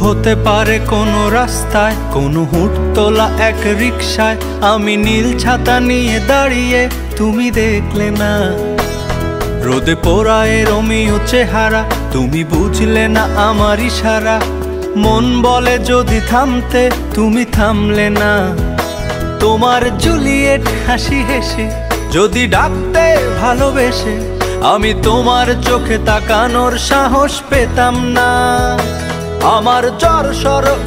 হতে পারে কোনো রাস্তায়, কোনো হুটতোলা এক রিকশায় আমি নীল ছাতা নিয়ে দাঁড়িয়ে, তুমি দেখলে না। রোদে পোড়ায় রোমিও চেহারা, তুমি বুঝলে না আমার ইশারা। মন বলে যদি থামতে, তুমি থামলে না। তোমার জুলিয়েট হাসি হেসে যদি ডাকতে ভালোবেসে, আমি তোমার চোখে তাকানোর সাহস পেতাম না। আমার জ্বর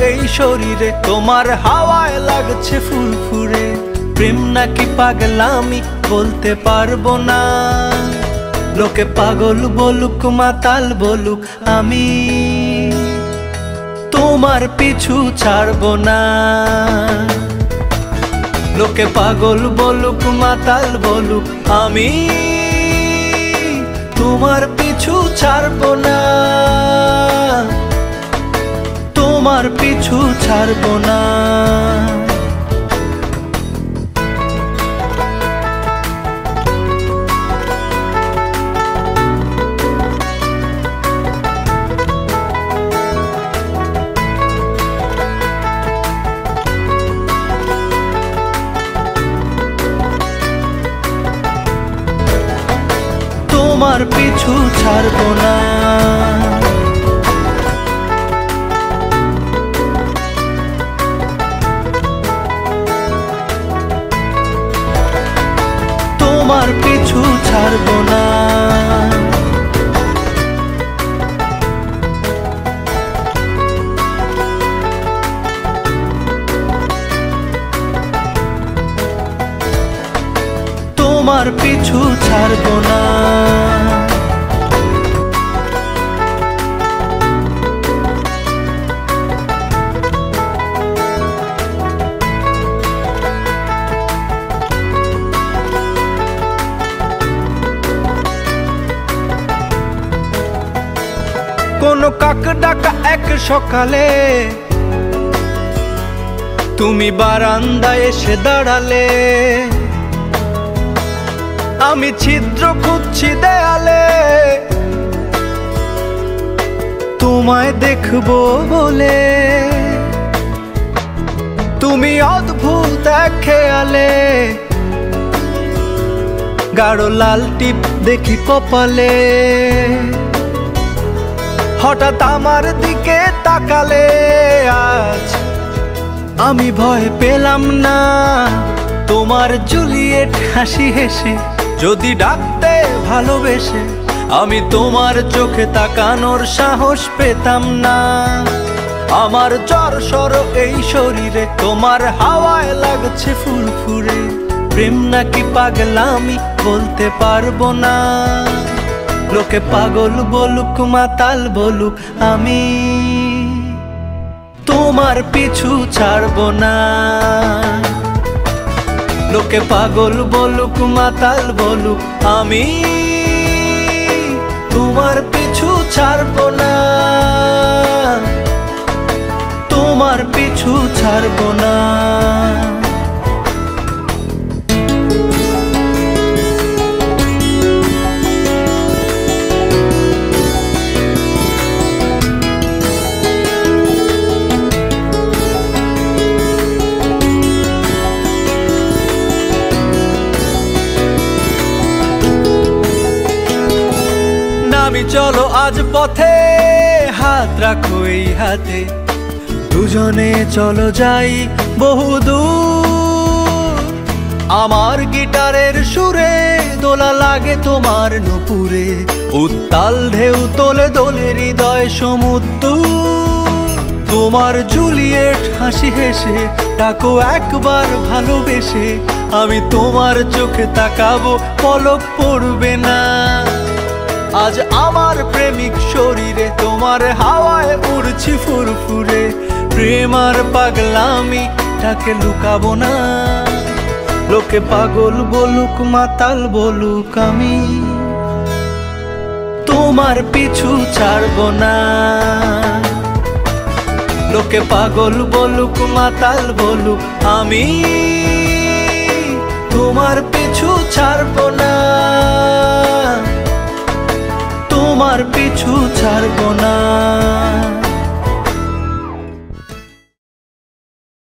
এই শরীরে, তোমার হাওয়ায় লাগছে ফুরফুরে। প্রেম নাকি পাগলামি বলতে পারবো না। লোকে পাগল বলুক মাতাল বলুক, আমি তোমার পিছু ছাড়বো না। লোকে পাগল বলুক মাতাল বলুক, আমি তোমার পিছু ছাড়বো না। তোমার পিছু ছাড়বো না। তোমার পিছু ছাড়বো না। তোমার পিছু ছাড়বো না। তোমার পিছু ছাড়বো না। কোনো কাক ডাকা এক সকালে তুমি বারান্দায় এসে দাঁড়ালে। আমি ছিদ্র খুঁজছি দেয়ালে, তোমায় দেখবো বলে। তুমি অদ্ভুত এক খেয়ালে, গাঢ় লাল টিপ দেখি কপালে। হঠাৎ আমার দিকে তাকালে, আজ আমি ভয় পেলাম না। তোমার জুলিয়েট হাসি হেসে যদি ডাকতে ভালোবেসে, আমি তোমার চোখে তাকানোর সাহস পেতাম না। আমার জ্বর এই শরীরে, তোমার হাওয়ায় লাগছে ফুরফুরে। প্রেম নাকি পাগলামি বলতে পারবো না। লোকে পাগল বলুক মাতাল বলুক, আমি তোমার পিছু ছাড়বো না। লোকে পাগল বলুক মাতাল বলুক, আমি তোমার পিছু ছাড়বো না। তোমার পিছু ছাড়বো না। আমি চলো আজ পথে, হাত রাখো এই হাতে। দুজনে চলো যাই বহুদূর। আমার গিটারের সুরে দোলা লাগে তোমার নুপুরে। উত্তাল ঢেউ তোলে দোলে হৃদয় সমুদ্র। তোমার জুলিয়েট হাসি হেসে ডাকো একবার ভালোবেসে। আমি তোমার চোখে তাকাবো, পলক পড়বে না। আজ আমার প্রেমিক শরীরে, তোমার হাওয়ায় উড়ছি ফুরফুরে। প্রেম আর পাগলামি তাকে লুকাবো না। লোকে পাগল বলুক মাতাল বলুক, আমি তোমার পিছু ছাড়বো না। লোকে পাগল বলুক মাতাল বলুক, আমি তোমার পিছু ছাড়বো না। তোমার পিছু ছাড়বো না।